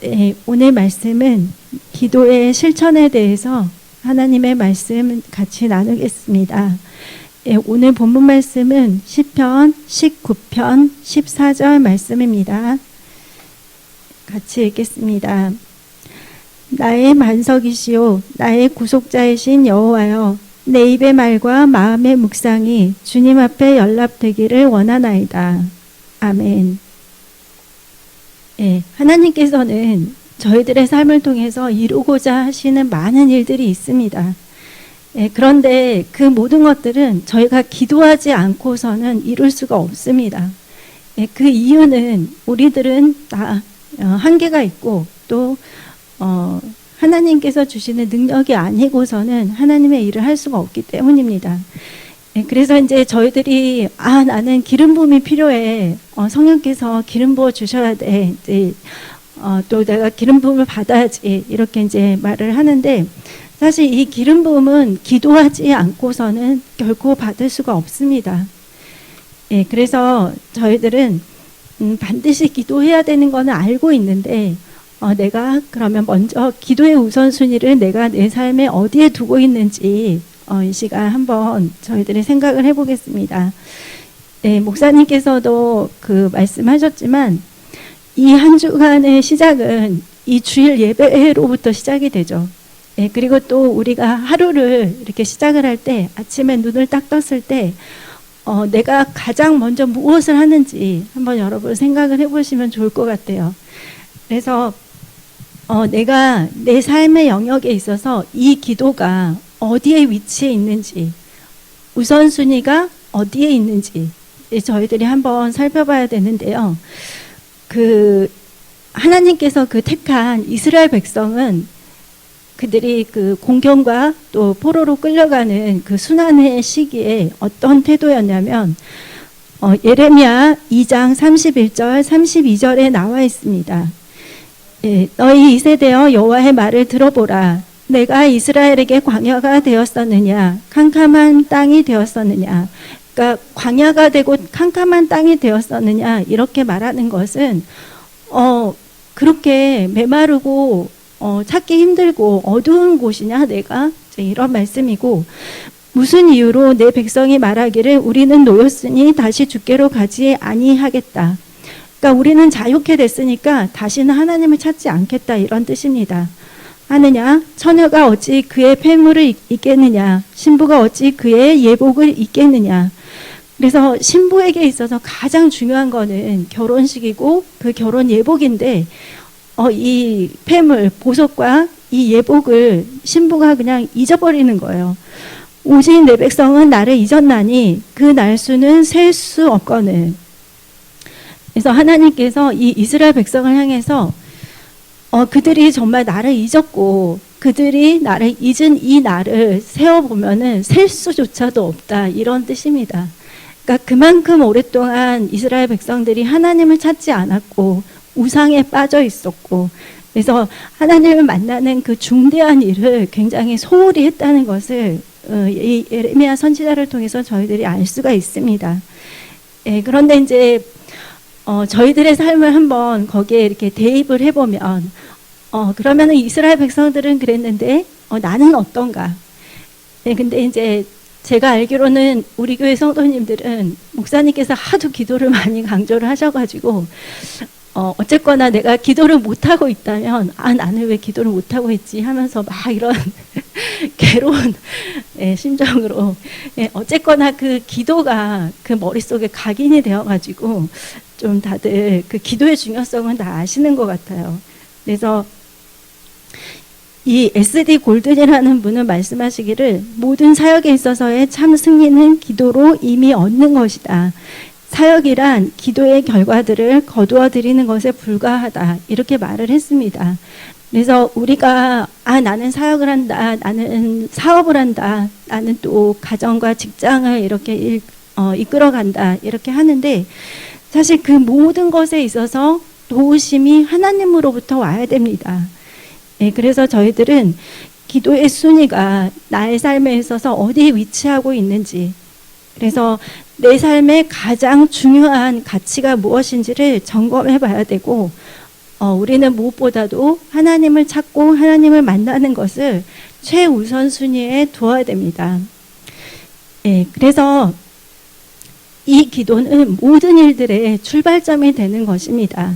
네, 오늘 말씀은 기도의 실천에 대해서 하나님의 말씀 같이 나누겠습니다. 네, 오늘 본문 말씀은 시편 19편 14절 말씀입니다. 같이 읽겠습니다. 나의 반석이시오 나의 구속자이신 여호와여, 내 입의 말과 마음의 묵상이 주님 앞에 연락되기를 원하나이다. 아멘. 예, 하나님께서는 저희들의 삶을 통해서 이루고자 하시는 많은 일들이 있습니다. 예, 그런데 그 모든 것들은 저희가 기도하지 않고서는 이룰 수가 없습니다. 예, 그 이유는 우리들은 다 한계가 있고 또 하나님께서 주시는 능력이 아니고서는 하나님의 일을 할 수가 없기 때문입니다. 그래서 이제 저희들이 나는 기름 부음이 필요해. 성령께서 기름 부어 주셔야 돼. 이제 또 내가 기름 부음을 받아야지. 이렇게 이제 말을 하는데 사실 이 기름 부음은 기도하지 않고서는 결코 받을 수가 없습니다. 예, 그래서 저희들은 반드시 기도해야 되는 거는 알고 있는데 내가 그러면 먼저 기도의 우선순위를 내가 내 삶에 어디에 두고 있는지 이 시간 한번 저희들이 생각을 해보겠습니다. 네, 목사님께서도 그 말씀하셨지만 이 한 주간의 시작은 이 주일 예배로부터 시작이 되죠. 네, 그리고 또 우리가 하루를 이렇게 시작을 할 때 아침에 눈을 딱 떴을 때 내가 가장 먼저 무엇을 하는지 한번 여러분 생각을 해보시면 좋을 것 같아요. 그래서 내가 내 삶의 영역에 있어서 이 기도가 어디에 위치해 있는지, 우선순위가 어디에 있는지 저희들이 한번 살펴봐야 되는데요. 하나님께서 택한 이스라엘 백성은 그들이 공경과 또 포로로 끌려가는 순환의 시기에 어떤 태도였냐면 예레미야 2장 31절 32절에 나와 있습니다. 예, 너희 이세대여 여호와의 말을 들어보라. 내가 이스라엘에게 광야가 되었었느냐 캄캄한 땅이 되었었느냐. 그러니까 광야가 되고 캄캄한 땅이 되었었느냐 이렇게 말하는 것은 그렇게 메마르고 찾기 힘들고 어두운 곳이냐 내가, 이런 말씀이고, 무슨 이유로 내 백성이 말하기를 우리는 노였으니 다시 주께로 가지 아니하겠다. 그러니까 우리는 자유케 됐으니까 다시는 하나님을 찾지 않겠다, 이런 뜻입니다. 하느냐 처녀가 어찌 그의 폐물을 입겠느냐 신부가 어찌 그의 예복을 입겠느냐. 그래서 신부에게 있어서 가장 중요한 거는 결혼식이고 그 결혼 예복인데 이 폐물 보석과 이 예복을 신부가 그냥 잊어버리는 거예요. 오직 내 백성은 나를 잊었나니 그 날수는 셀 수 없거늘. 그래서 하나님께서 이 이스라엘 백성을 향해서 그들이 정말 나를 잊었고 그들이 나를 잊은 이 날을 세어보면은 셀 수조차도 없다, 이런 뜻입니다. 그러니까 그만큼 오랫동안 이스라엘 백성들이 하나님을 찾지 않았고 우상에 빠져 있었고, 그래서 하나님을 만나는 그 중대한 일을 굉장히 소홀히 했다는 것을 이 예레미야 선지자를 통해서 저희들이 알 수가 있습니다. 예, 그런데 이제 저희들의 삶을 한번 거기에 이렇게 대입을 해보면 그러면 이스라엘 백성들은 그랬는데 나는 어떤가? 예, 근데 이제 제가 알기로는 우리 교회 성도님들은 목사님께서 하도 기도를 많이 강조를 하셔가지고 어쨌거나 내가 기도를 못하고 있다면 나는 왜 기도를 못하고 있지 하면서 막 이런 괴로운 심정으로 어쨌거나 그 기도가 그 머릿속에 각인이 되어가지고 좀 다들 그 기도의 중요성은 다 아시는 것 같아요. 그래서 이 SD 골든이라는 분은 말씀하시기를 모든 사역에 있어서의 참 승리는 기도로 이미 얻는 것이다. 사역이란 기도의 결과들을 거두어 드리는 것에 불과하다, 이렇게 말을 했습니다. 그래서 우리가 나는 사역을 한다, 나는 사업을 한다, 나는 또 가정과 직장을 이렇게 이끌어간다, 이렇게 하는데 사실 그 모든 것에 있어서 도우심이 하나님으로부터 와야 됩니다. 예, 그래서 저희들은 기도의 순위가 나의 삶에 있어서 어디에 위치하고 있는지, 그래서 내 삶의 가장 중요한 가치가 무엇인지를 점검해 봐야 되고 우리는 무엇보다도 하나님을 찾고 하나님을 만나는 것을 최우선순위에 두어야 됩니다. 예, 그래서 이 기도는 모든 일들의 출발점이 되는 것입니다.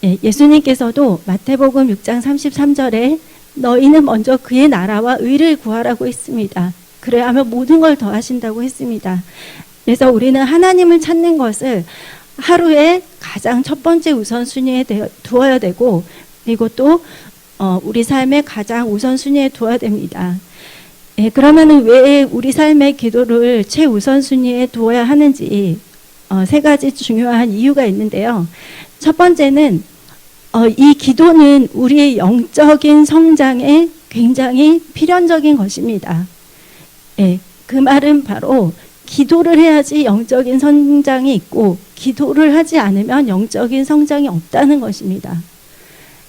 예, 예수님께서도 마태복음 6장 33절에 너희는 먼저 그의 나라와 의를 구하라고 했습니다. 그래야만 모든 걸 더하신다고 했습니다. 그래서 우리는 하나님을 찾는 것을 하루에 가장 첫 번째 우선순위에 두어야 되고, 그리고 또 우리 삶의 가장 우선순위에 두어야 됩니다. 예, 그러면 왜 우리 삶의 기도를 최우선순위에 두어야 하는지 세 가지 중요한 이유가 있는데요. 첫 번째는 이 기도는 우리의 영적인 성장에 굉장히 필연적인 것입니다. 예, 그 말은 바로 기도를 해야지 영적인 성장이 있고 기도를 하지 않으면 영적인 성장이 없다는 것입니다.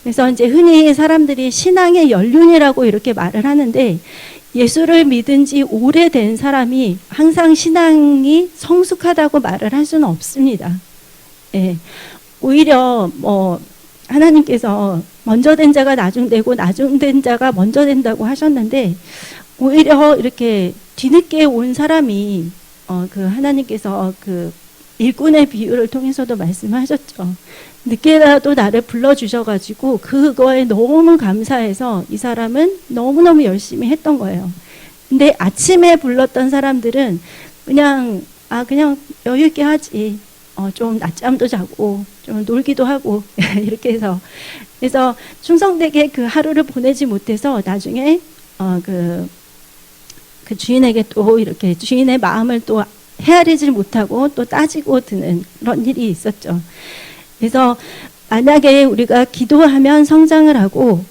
그래서 이제 흔히 사람들이 신앙의 연륜이라고 이렇게 말을 하는데, 예수를 믿은 지 오래된 사람이 항상 신앙이 성숙하다고 말을 할 수는 없습니다. 예, 오히려 하나님께서 먼저 된 자가 나중 되고 나중 된 자가 먼저 된다고 하셨는데, 오히려 이렇게 뒤늦게 온 사람이 하나님께서 그 일꾼의 비유를 통해서도 말씀하셨죠. 늦게라도 나를 불러주셔가지고 그거에 너무 감사해서 이 사람은 너무너무 열심히 했던 거예요. 근데 아침에 불렀던 사람들은 그냥 여유 있게 하지. 좀 낮잠도 자고 좀 놀기도 하고 이렇게 해서, 그래서 충성되게 그 하루를 보내지 못해서 나중에 그 주인에게 또 이렇게 주인의 마음을 또 헤아리지 못하고 또 따지고 드는 그런 일이 있었죠. 그래서 만약에 우리가 기도하면 성장을 하고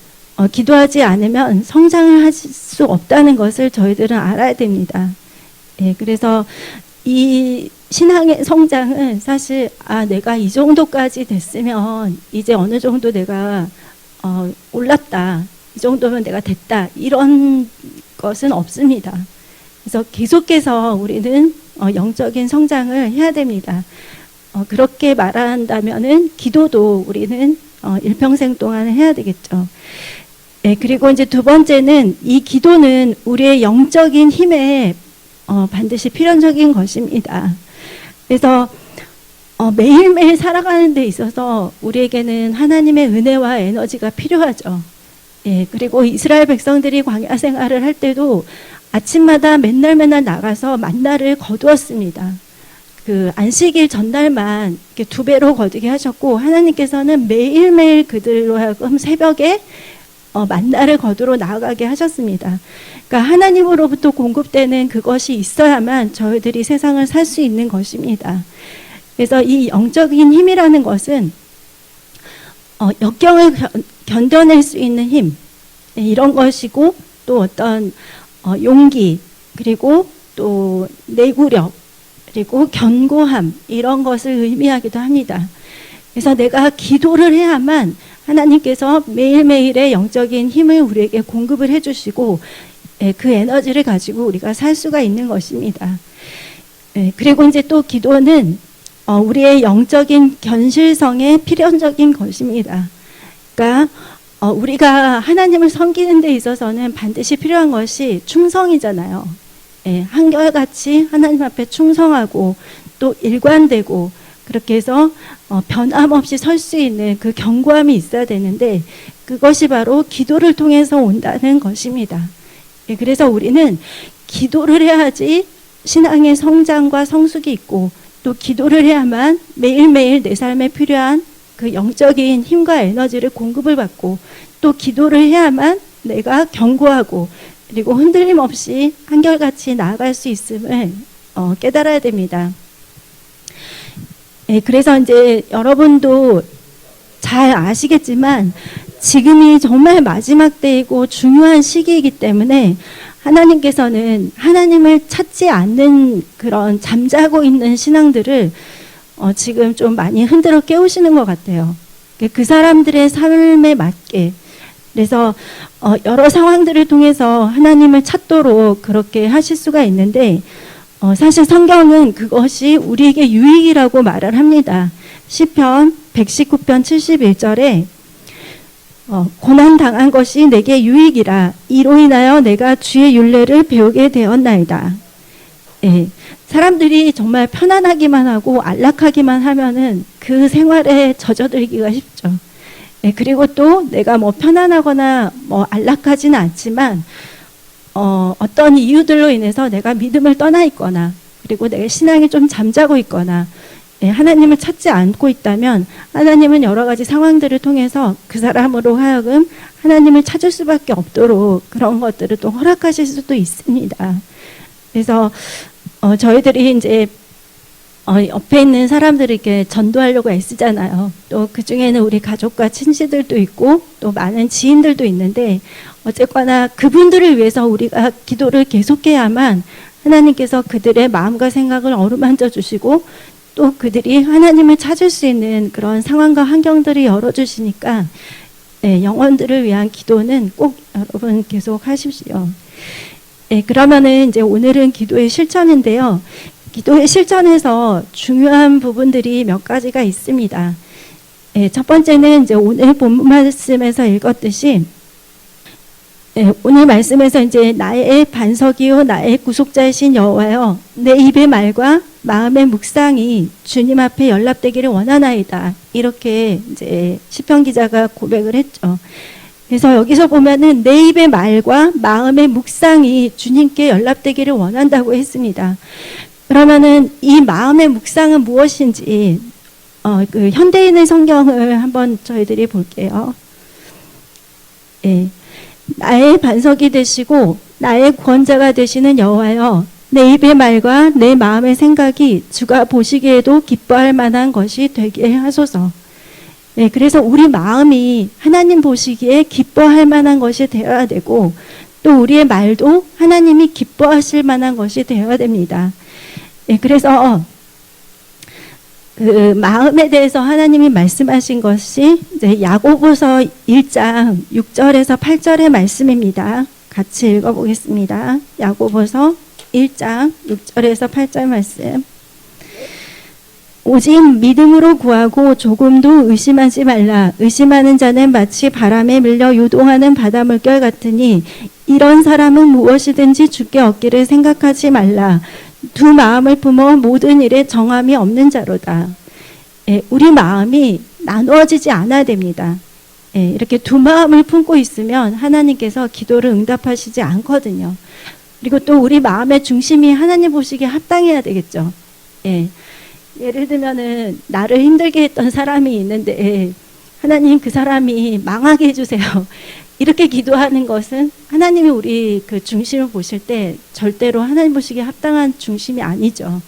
기도하지 않으면 성장을 할 수 없다는 것을 저희들은 알아야 됩니다. 예, 그래서 이 신앙의 성장은 사실 내가 이 정도까지 됐으면 이제 어느 정도 내가 올랐다, 이 정도면 내가 됐다, 이런 것은 없습니다. 그래서 계속해서 우리는 영적인 성장을 해야 됩니다. 그렇게 말한다면은 기도도 우리는 일평생 동안 해야 되겠죠. 네, 그리고 이제 두 번째는 이 기도는 우리의 영적인 힘에 반드시 필연적인 것입니다. 그래서 매일매일 살아가는 데 있어서 우리에게는 하나님의 은혜와 에너지가 필요하죠. 예, 그리고 이스라엘 백성들이 광야 생활을 할 때도 아침마다 맨날 나가서 만나를 거두었습니다. 그 안식일 전날만 이렇게 2배로 거두게 하셨고, 하나님께서는 매일매일 그들로 하여금 새벽에 만나를 거두러 나아가게 하셨습니다. 그러니까 하나님으로부터 공급되는 그것이 있어야만 저희들이 세상을 살 수 있는 것입니다. 그래서 이 영적인 힘이라는 것은 역경을 견뎌낼 수 있는 힘, 이런 것이고, 또 어떤 용기, 그리고 또 내구력, 그리고 견고함, 이런 것을 의미하기도 합니다. 그래서 내가 기도를 해야만 하나님께서 매일매일의 영적인 힘을 우리에게 공급을 해주시고, 그 에너지를 가지고 우리가 살 수가 있는 것입니다. 그리고 이제 또 기도는 우리의 영적인 견실성에 필연적인 것입니다. 그러니까 우리가 하나님을 섬기는 데 있어서는 반드시 필요한 것이 충성이잖아요. 한결같이 하나님 앞에 충성하고 또 일관되고, 그렇게 해서 변함없이 설 수 있는 그 견고함이 있어야 되는데, 그것이 바로 기도를 통해서 온다는 것입니다. 그래서 우리는 기도를 해야지 신앙의 성장과 성숙이 있고, 또 기도를 해야만 매일매일 내 삶에 필요한 그 영적인 힘과 에너지를 공급을 받고, 또 기도를 해야만 내가 견고하고 그리고 흔들림 없이 한결같이 나아갈 수 있음을 깨달아야 됩니다. 그래서 이제 여러분도 잘 아시겠지만 지금이 정말 마지막 때이고 중요한 시기이기 때문에 하나님께서는 하나님을 찾지 않는 그런 잠자고 있는 신앙들을 지금 좀 많이 흔들어 깨우시는 것 같아요. 그 사람들의 삶에 맞게, 그래서 여러 상황들을 통해서 하나님을 찾도록 그렇게 하실 수가 있는데, 사실 성경은 그것이 우리에게 유익이라고 말을 합니다. 시편 119편 71절에 고난 당한 것이 내게 유익이라. 이로 인하여 내가 주의 율례를 배우게 되었나이다. 예, 사람들이 정말 편안하기만 하고 안락하기만 하면은 그 생활에 젖어들기가 쉽죠. 예, 그리고 또 내가 뭐 편안하거나 뭐 안락하지는 않지만 어떤 이유들로 인해서 내가 믿음을 떠나 있거나 그리고 내 신앙이 좀 잠자고 있거나 하나님을 찾지 않고 있다면 하나님은 여러 가지 상황들을 통해서 그 사람으로 하여금 하나님을 찾을 수밖에 없도록 그런 것들을 또 허락하실 수도 있습니다. 그래서 저희들이 이제 옆에 있는 사람들에게 전도하려고 애쓰잖아요. 또 그 중에는 우리 가족과 친지들도 있고 또 많은 지인들도 있는데 어쨌거나 그분들을 위해서 우리가 기도를 계속해야만 하나님께서 그들의 마음과 생각을 어루만져 주시고 또 그들이 하나님을 찾을 수 있는 그런 상황과 환경들을 열어주시니까 영혼들을 위한 기도는 꼭 여러분 계속 하십시오. 그러면은 이제 오늘은 기도의 실천인데요. 기도의 실천에서 중요한 부분들이 몇 가지가 있습니다. 첫 번째는 이제 오늘 본문 말씀에서 읽었듯이 오늘 말씀에서 이제 나의 반석이요 나의 구속자이신 여호와여 내 입의 말과 마음의 묵상이 주님 앞에 연락되기를 원하나이다. 이렇게 이제 시편 기자가 고백을 했죠. 그래서 여기서 보면은 내 입의 말과 마음의 묵상이 주님께 연락되기를 원한다고 했습니다. 그러면은 이 마음의 묵상은 무엇인지 그 현대인의 성경을 한번 저희들이 볼게요. 나의 반석이 되시고 나의 구원자가 되시는 여호와여 내 입의 말과 내 마음의 생각이 주가 보시기에도 기뻐할 만한 것이 되게 하소서. 그래서 우리 마음이 하나님 보시기에 기뻐할 만한 것이 되어야 되고 또 우리의 말도 하나님이 기뻐하실 만한 것이 되어야 됩니다. 그래서 그 마음에 대해서 하나님이 말씀하신 것이 이제 야고보서 1장 6절에서 8절의 말씀입니다. 같이 읽어보겠습니다. 야고보서 1장 6절에서 8절 말씀. 오직 믿음으로 구하고 조금도 의심하지 말라. 의심하는 자는 마치 바람에 밀려 요동하는 바닷물결 같으니 이런 사람은 무엇이든지 주께 얻기를 생각하지 말라. 두 마음을 품어 모든 일에 정함이 없는 자로다. 우리 마음이 나누어지지 않아야 됩니다. 이렇게 두 마음을 품고 있으면 하나님께서 기도를 응답하시지 않거든요. 그리고 또 우리 마음의 중심이 하나님 보시기에 합당해야 되겠죠. 예를 들면은 나를 힘들게 했던 사람이 있는데 하나님 그 사람이 망하게 해주세요. 이렇게 기도하는 것은 하나님이 우리 그 중심을 보실 때 절대로 하나님 보시기에 합당한 중심이 아니죠.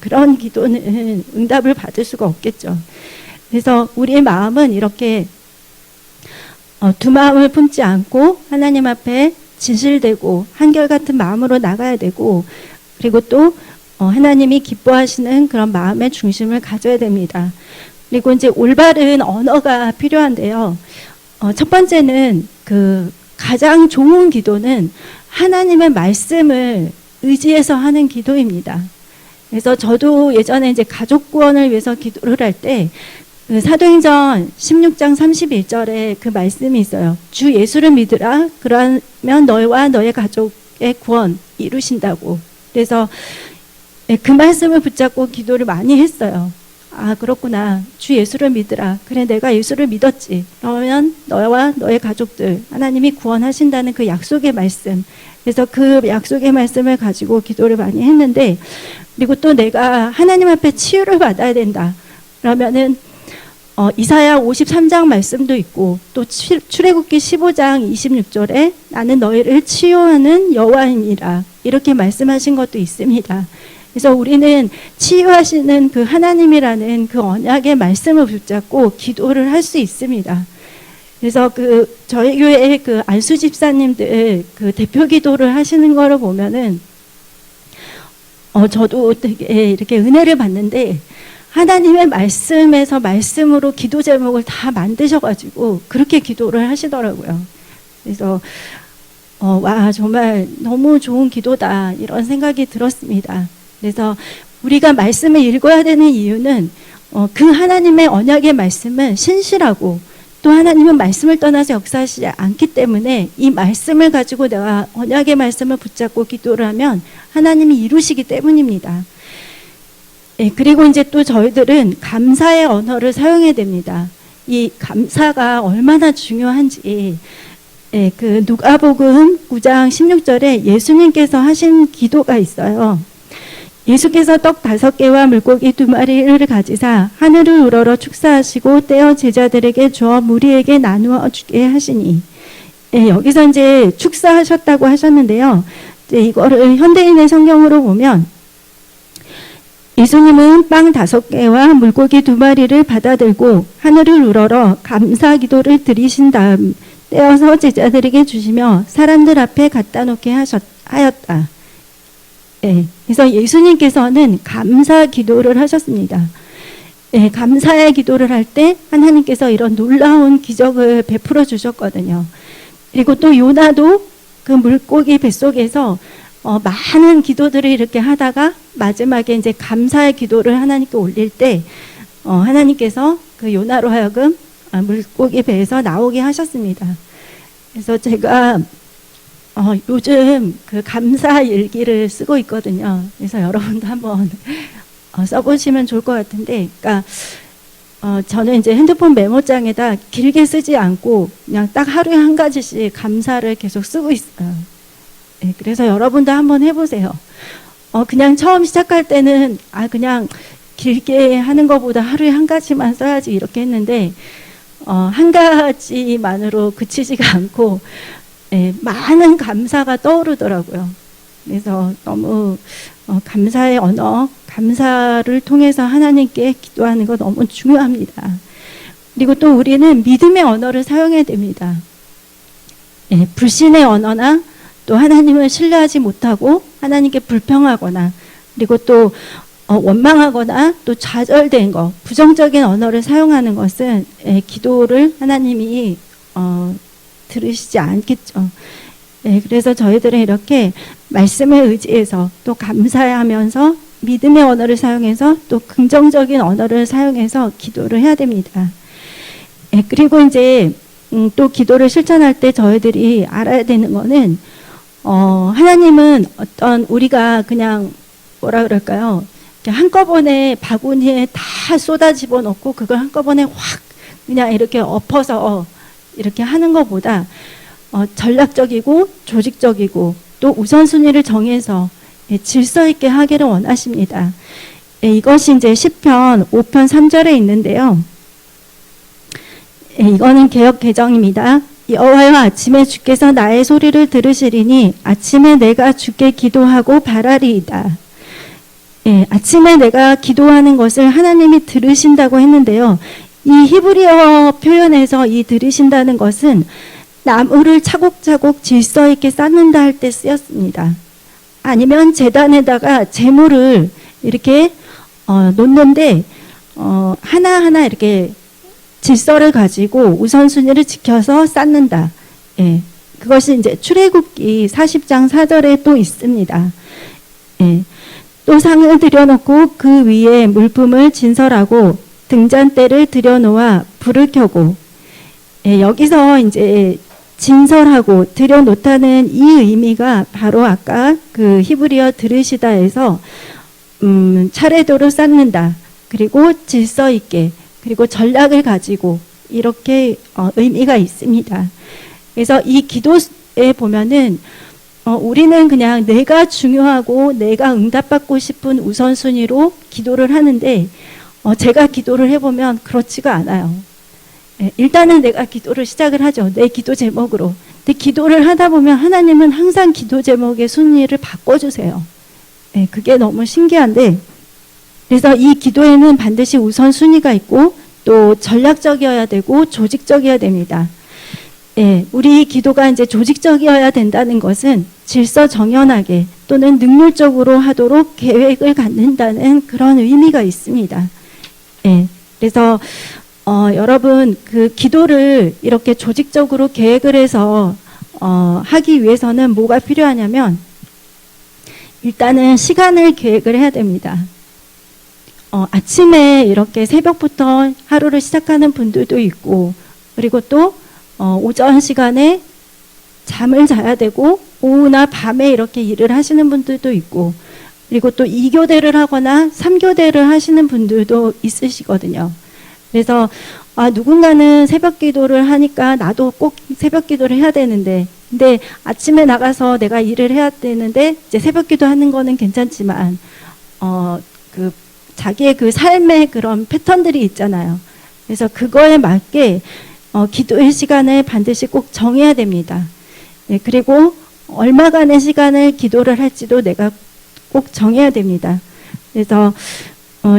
그런 기도는 응답을 받을 수가 없겠죠. 그래서 우리의 마음은 이렇게 두 마음을 품지 않고 하나님 앞에 진실되고 한결같은 마음으로 나가야 되고 그리고 또 하나님이 기뻐하시는 그런 마음의 중심을 가져야 됩니다. 그리고 이제 올바른 언어가 필요한데요. 첫 번째는 그 가장 좋은 기도는 하나님의 말씀을 의지해서 하는 기도입니다. 그래서 저도 예전에 이제 가족 구원을 위해서 기도를 할 때 그 사도행전 16장 31절에 그 말씀이 있어요. 주 예수를 믿으라. 그러면 너와 너의 가족의 구원 이루신다고. 그래서 그 말씀을 붙잡고 기도를 많이 했어요. 아, 그렇구나. 주 예수를 믿으라. 그래, 내가 예수를 믿었지. 그러면 너와 너의 가족들 하나님이 구원하신다는 그 약속의 말씀. 그래서 그 약속의 말씀을 가지고 기도를 많이 했는데 그리고 또 내가 하나님 앞에 치유를 받아야 된다. 그러면은 이사야 53장 말씀도 있고 또 출애굽기 15장 26절에 나는 너희를 치유하는 여호와이니라. 이렇게 말씀하신 것도 있습니다. 그래서 우리는 치유하시는 그 하나님이라는 그 언약의 말씀을 붙잡고 기도를 할 수 있습니다. 그래서 그 저희 교회의 그 안수 집사님들 그 대표 기도를 하시는 거를 보면은 저도 되게 이렇게 은혜를 받는데 하나님의 말씀에서 말씀으로 기도 제목을 다 만드셔가지고 그렇게 기도를 하시더라고요. 그래서 와 정말 너무 좋은 기도다 이런 생각이 들었습니다. 그래서 우리가 말씀을 읽어야 되는 이유는 그 하나님의 언약의 말씀은 신실하고 또 하나님은 말씀을 떠나서 역사하시지 않기 때문에 이 말씀을 가지고 내가 언약의 말씀을 붙잡고 기도를 하면 하나님이 이루시기 때문입니다. 예, 그리고 이제 또 저희들은 감사의 언어를 사용해야 됩니다. 이 감사가 얼마나 중요한지, 예, 그 누가복음 9장 16절에 예수님께서 하신 기도가 있어요. 예수께서 떡 5개와 물고기 2마리를 가지사 하늘을 우러러 축사하시고 떼어 제자들에게 주어 무리에게 나누어 주게 하시니, 예, 여기서 이제 축사하셨다고 하셨는데요. 이제 이거를 현대인의 성경으로 보면 예수님은 빵 5개와 물고기 2마리를 받아들고 하늘을 우러러 감사 기도를 드리신 다음 떼어서 제자들에게 주시며 사람들 앞에 갖다 놓게 하였다. 예, 그래서 예수님께서는 감사 기도를 하셨습니다. 예, 감사의 기도를 할 때 하나님께서 이런 놀라운 기적을 베풀어 주셨거든요. 그리고 또 요나도 그 물고기 뱃속에서 많은 기도들을 이렇게 하다가 마지막에 이제 감사의 기도를 하나님께 올릴 때 하나님께서 그 요나로 하여금 물고기 배에서 나오게 하셨습니다. 그래서 제가 요즘 그 감사 일기를 쓰고 있거든요. 그래서 여러분도 한번 써보시면 좋을 것 같은데, 그러니까 저는 이제 핸드폰 메모장에다 길게 쓰지 않고 그냥 딱 하루에 한 가지씩 감사를 계속 쓰고 있어요. 네, 그래서 여러분도 한번 해보세요. 그냥 처음 시작할 때는 그냥 길게 하는 것보다 하루에 한 가지만 써야지 이렇게 했는데 한 가지만으로 그치지가 않고 많은 감사가 떠오르더라고요. 그래서 너무 감사의 언어, 감사를 통해서 하나님께 기도하는 거 너무 중요합니다. 그리고 또 우리는 믿음의 언어를 사용해야 됩니다. 불신의 언어나 또 하나님을 신뢰하지 못하고 하나님께 불평하거나 그리고 또 원망하거나 또 좌절된 거, 부정적인 언어를 사용하는 것은 기도를 하나님이 들으시지 않겠죠. 그래서 저희들은 이렇게 말씀을 의지해서 또 감사하면서 믿음의 언어를 사용해서 또 긍정적인 언어를 사용해서 기도를 해야 됩니다. 그리고 이제 또 기도를 실천할 때 저희들이 알아야 되는 거는 하나님은 어떤 우리가 그냥 뭐라 그럴까요? 한꺼번에 바구니에 다 쏟아 집어넣고 그걸 한꺼번에 확 그냥 이렇게 엎어서 이렇게 하는 것보다 전략적이고 조직적이고 또 우선순위를 정해서 질서 있게 하기를 원하십니다. 이것이 이제 시편 5편 3절에 있는데요. 이거는 개역 개정입니다. 여호와여 아침에 주께서 나의 소리를 들으시리니 아침에 내가 주께 기도하고 바라리이다. 아침에 내가 기도하는 것을 하나님이 들으신다고 했는데요. 이 히브리어 표현에서 이 들으신다는 것은 나무를 차곡차곡 질서 있게 쌓는다 할 때 쓰였습니다. 아니면 제단에다가 제물을 이렇게 놓는데 하나하나 이렇게 질서를 가지고 우선순위를 지켜서 쌓는다. 그것이 이제 출애굽기 40장 4절에 또 있습니다. 또 상을 들여놓고 그 위에 물품을 진설하고 등잔대를 들여놓아 불을 켜고 여기서 이제 진설하고 들여놓다는 이 의미가 바로 아까 그 히브리어 들으시다에서 차례대로 쌓는다. 그리고 질서 있게 그리고 전략을 가지고 이렇게 의미가 있습니다. 그래서 이 기도에 보면은 우리는 그냥 내가 중요하고 내가 응답받고 싶은 우선순위로 기도를 하는데 제가 기도를 해보면 그렇지가 않아요. 일단은 내가 기도를 시작을 하죠. 내 기도 제목으로. 근데 기도를 하다 보면 하나님은 항상 기도 제목의 순위를 바꿔주세요. 그게 너무 신기한데 그래서 이 기도에는 반드시 우선순위가 있고 또 전략적이어야 되고 조직적이어야 됩니다. 우리 기도가 이제 조직적이어야 된다는 것은 질서 정연하게 또는 능률적으로 하도록 계획을 갖는다는 그런 의미가 있습니다. 그래서 여러분 그 기도를 이렇게 조직적으로 계획을 해서 하기 위해서는 뭐가 필요하냐면 일단은 시간을 계획을 해야 됩니다. 아침에 이렇게 새벽부터 하루를 시작하는 분들도 있고 그리고 또 오전 시간에 잠을 자야 되고 오후나 밤에 이렇게 일을 하시는 분들도 있고, 그리고 또 2교대를 하거나 3교대를 하시는 분들도 있으시거든요. 그래서 누군가는 새벽 기도를 하니까 나도 꼭 새벽 기도를 해야 되는데, 근데 아침에 나가서 내가 일을 해야 되는데 이제 새벽 기도 하는 거는 괜찮지만 자기의 그 삶의 그런 패턴들이 있잖아요. 그래서 그거에 맞게 기도의 시간을 반드시 꼭 정해야 됩니다. 네, 그리고 얼마간의 시간을 기도를 할지도 내가 꼭 정해야 됩니다. 그래서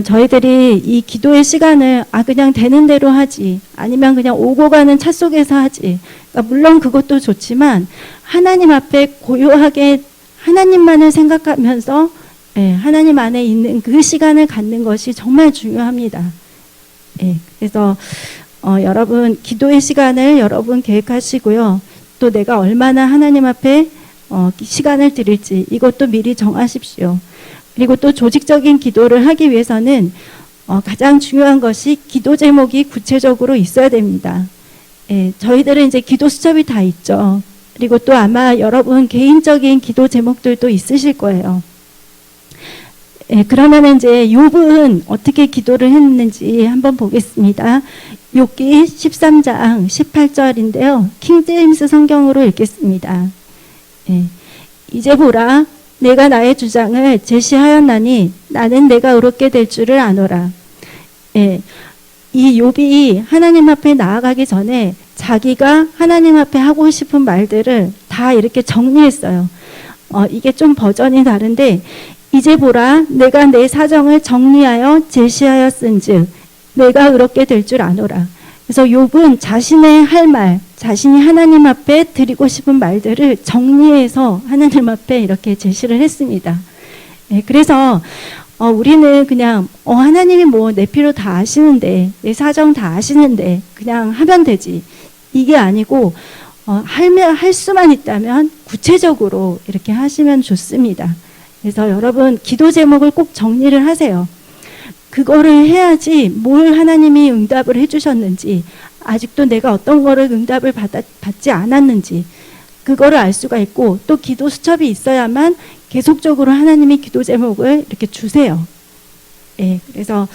저희들이 이 기도의 시간을 그냥 되는 대로 하지, 아니면 그냥 오고 가는 차 속에서 하지. 그러니까 물론 그것도 좋지만 하나님 앞에 고요하게 하나님만을 생각하면서 하나님 안에 있는 그 시간을 갖는 것이 정말 중요합니다. 그래서 여러분 기도의 시간을 여러분 계획하시고요. 또 내가 얼마나 하나님 앞에 시간을 드릴지 이것도 미리 정하십시오. 그리고 또 조직적인 기도를 하기 위해서는 가장 중요한 것이 기도 제목이 구체적으로 있어야 됩니다. 저희들은 이제 기도 수첩이 다 있죠. 그리고 또 아마 여러분 개인적인 기도 제목들도 있으실 거예요. 그러면 이제 욥은 어떻게 기도를 했는지 한번 보겠습니다. 욥기 13장 18절인데요. 킹제임스 성경으로 읽겠습니다. 이제 보라, 내가 나의 주장을 제시하였나니 나는 내가 의롭게 될 줄을 아노라. 이 욥이 하나님 앞에 나아가기 전에 자기가 하나님 앞에 하고 싶은 말들을 다 이렇게 정리했어요. 이게 좀 버전이 다른데, 이제 보라, 내가 내 사정을 정리하여 제시하였은즉 내가 의롭게 될 줄 아노라. 그래서 욥은 자신의 할 말, 자신이 하나님 앞에 드리고 싶은 말들을 정리해서 하나님 앞에 이렇게 제시를 했습니다. 그래서 우리는 그냥 하나님이 뭐 내 필요 다 아시는데, 내 사정 다 아시는데 그냥 하면 되지, 이게 아니고 할 수만 있다면 구체적으로 이렇게 하시면 좋습니다. 그래서 여러분 기도 제목을 꼭 정리를 하세요. 그거를 해야지 뭘 하나님이 응답을 해주셨는지, 아직도 내가 어떤 거를 응답을 받지 않았는지 그거를 알 수가 있고, 또 기도 수첩이 있어야만 계속적으로 하나님이 기도 제목을 이렇게 주세요. 그래서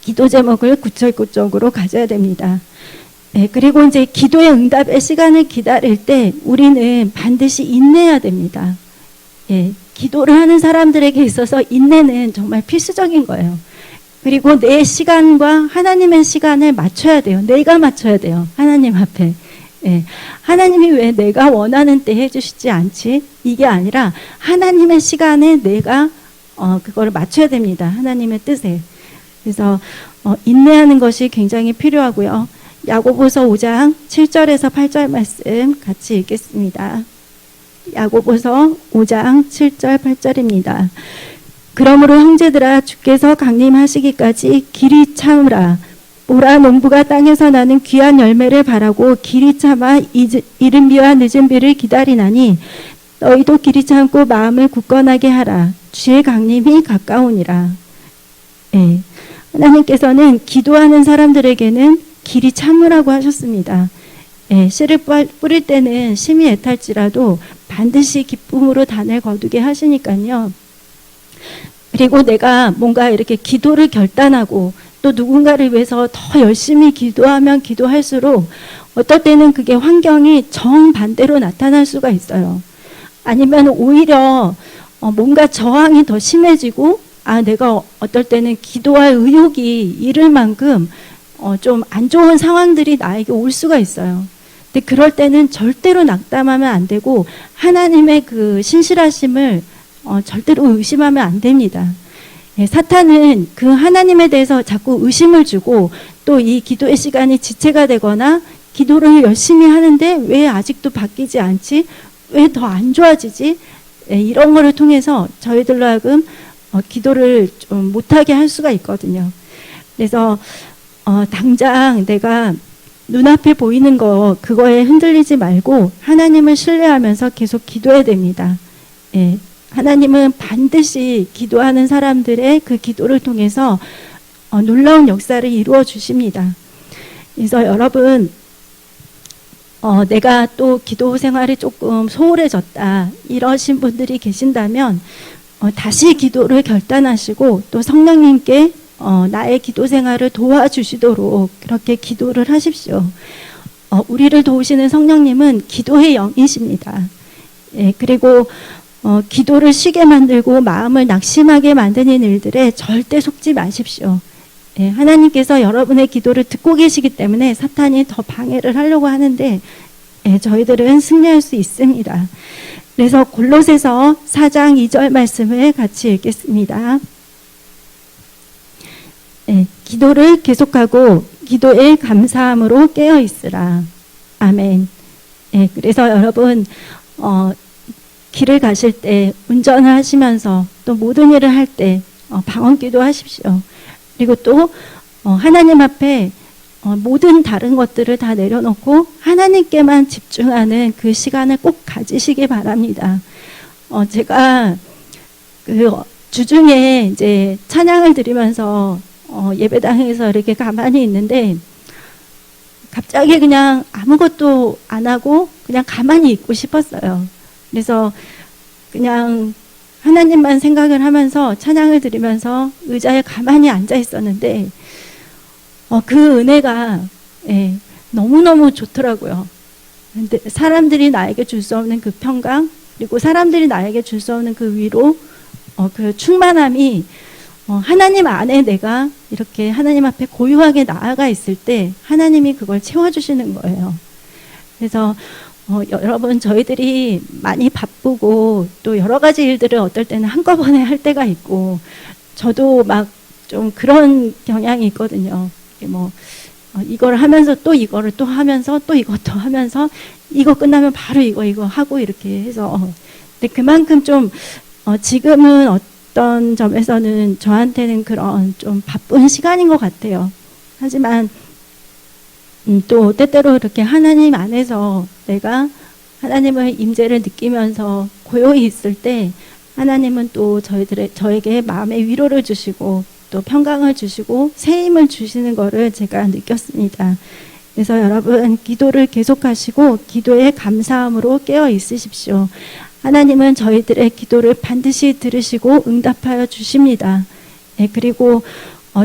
기도 제목을 구체적으로 가져야 됩니다. 그리고 이제 기도의 응답의 시간을 기다릴 때 우리는 반드시 인내해야 됩니다. 기도를 하는 사람들에게 있어서 인내는 정말 필수적인 거예요. 그리고 내 시간과 하나님의 시간을 맞춰야 돼요. 내가 맞춰야 돼요. 하나님 앞에. 하나님이 왜 내가 원하는 때 해주시지 않지? 이게 아니라 하나님의 시간에 내가 그거를 맞춰야 됩니다. 하나님의 뜻에. 그래서 인내하는 것이 굉장히 필요하고요. 야고보서 5장 7절에서 8절 말씀 같이 읽겠습니다. 야고보서 5장 7절 8절입니다. 그러므로 형제들아, 주께서 강림하시기까지 길이 참으라. 보라, 농부가 땅에서 나는 귀한 열매를 바라고 길이 참아 이른 비와 늦은 비를 기다리나니 너희도 길이 참고 마음을 굳건하게 하라. 주의 강림이 가까우니라. 하나님께서는 기도하는 사람들에게는 길이 참으라고 하셨습니다. 씨를 뿌릴 때는 심히 애탈지라도 반드시 기쁨으로 단을 거두게 하시니까요. 그리고 내가 뭔가 이렇게 기도를 결단하고 또 누군가를 위해서 더 열심히 기도하면 기도할수록 어떨 때는 그게 환경이 정반대로 나타날 수가 있어요. 아니면 오히려 뭔가 저항이 더 심해지고 내가 어떨 때는 기도할 의욕이 잃을 만큼 좀 안 좋은 상황들이 나에게 올 수가 있어요. 근데 그럴 때는 절대로 낙담하면 안 되고 하나님의 그 신실하심을 절대로 의심하면 안 됩니다. 사탄은 그 하나님에 대해서 자꾸 의심을 주고, 또 이 기도의 시간이 지체가 되거나 기도를 열심히 하는데 왜 아직도 바뀌지 않지? 왜 더 안 좋아지지? 이런 거를 통해서 저희들로 하여금 기도를 좀 못하게 할 수가 있거든요. 그래서 당장 내가 눈앞에 보이는 그거에 흔들리지 말고 하나님을 신뢰하면서 계속 기도해야 됩니다. 하나님은 반드시 기도하는 사람들의 그 기도를 통해서 놀라운 역사를 이루어 주십니다. 그래서 여러분, 내가 또 기도 생활이 조금 소홀해졌다 이러신 분들이 계신다면 다시 기도를 결단하시고 또 성령님께 나의 기도 생활을 도와주시도록 그렇게 기도를 하십시오. 우리를 도우시는 성령님은 기도의 영이십니다. 예, 그리고 기도를 쉬게 만들고 마음을 낙심하게 만드는 일들에 절대 속지 마십시오. 예, 하나님께서 여러분의 기도를 듣고 계시기 때문에 사탄이 더 방해를 하려고 하는데 저희들은 승리할 수 있습니다. 그래서 골로새서 4장 2절 말씀을 같이 읽겠습니다. 기도를 계속하고 기도에 감사함으로 깨어 있으라. 아멘. 그래서 여러분 길을 가실 때, 운전을 하시면서 또 모든 일을 할 때 방언 기도하십시오. 그리고 또 하나님 앞에 모든 다른 것들을 다 내려놓고 하나님께만 집중하는 그 시간을 꼭 가지시기 바랍니다. 제가 그 주중에 이제 찬양을 드리면서 예배당에서 이렇게 가만히 있는데 갑자기 그냥 아무것도 안 하고 그냥 가만히 있고 싶었어요. 그래서 그냥 하나님만 생각을 하면서 찬양을 드리면서 의자에 가만히 앉아 있었는데 그 은혜가 너무너무 좋더라고요. 근데 사람들이 나에게 줄 수 없는 그 평강, 그리고 사람들이 나에게 줄 수 없는 그 위로, 그 충만함이 하나님 안에 내가 이렇게 하나님 앞에 고요하게 나아가 있을 때 하나님이 그걸 채워주시는 거예요. 그래서 여러분, 저희들이 많이 바쁘고 또 여러 가지 일들을 어떨 때는 한꺼번에 할 때가 있고, 저도 막 좀 그런 경향이 있거든요. 이거를 하면서 또 이거를 또 하면서 또 이것도 하면서 이거 끝나면 바로 이거 하고 이렇게 해서 근데 그만큼 좀 지금은 어떤 점에서는 저한테는 그런 좀 바쁜 시간인 것 같아요. 하지만 또 때때로 이렇게 하나님 안에서 내가 하나님의 임재를 느끼면서 고요히 있을 때 하나님은 또 저에게 마음의 위로를 주시고 또 평강을 주시고 새 힘을 주시는 것을 제가 느꼈습니다. 그래서 여러분, 기도를 계속하시고 기도에 감사함으로 깨어 있으십시오. 하나님은 저희들의 기도를 반드시 들으시고 응답하여 주십니다. 그리고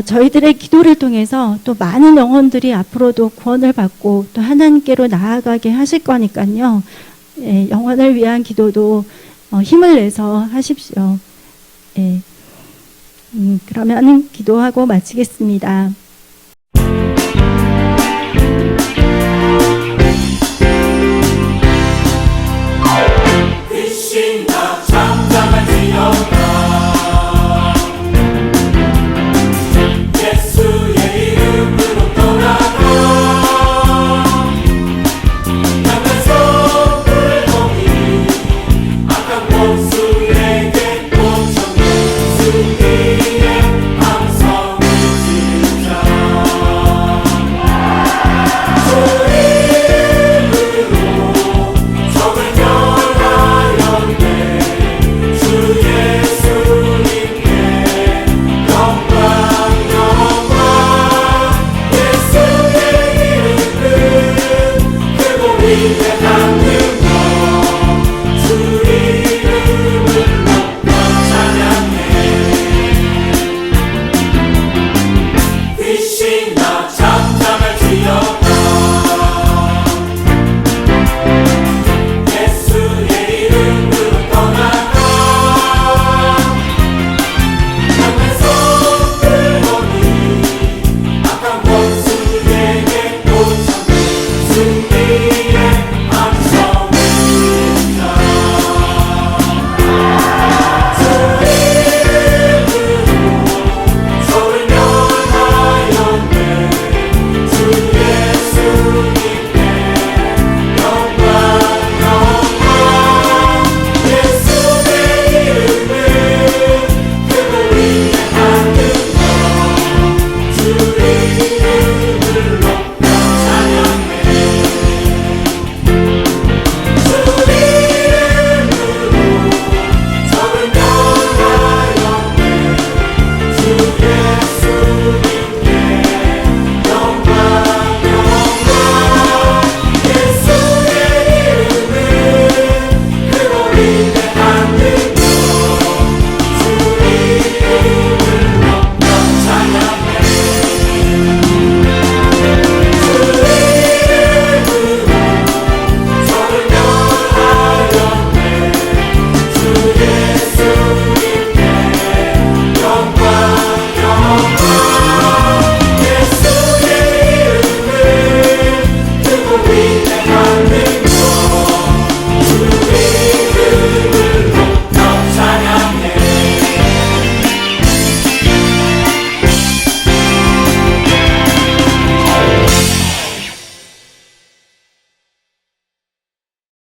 저희들의 기도를 통해서 또 많은 영혼들이 앞으로도 구원을 받고 또 하나님께로 나아가게 하실 거니까요. 영혼을 위한 기도도 힘을 내서 하십시오. 그러면 기도하고 마치겠습니다.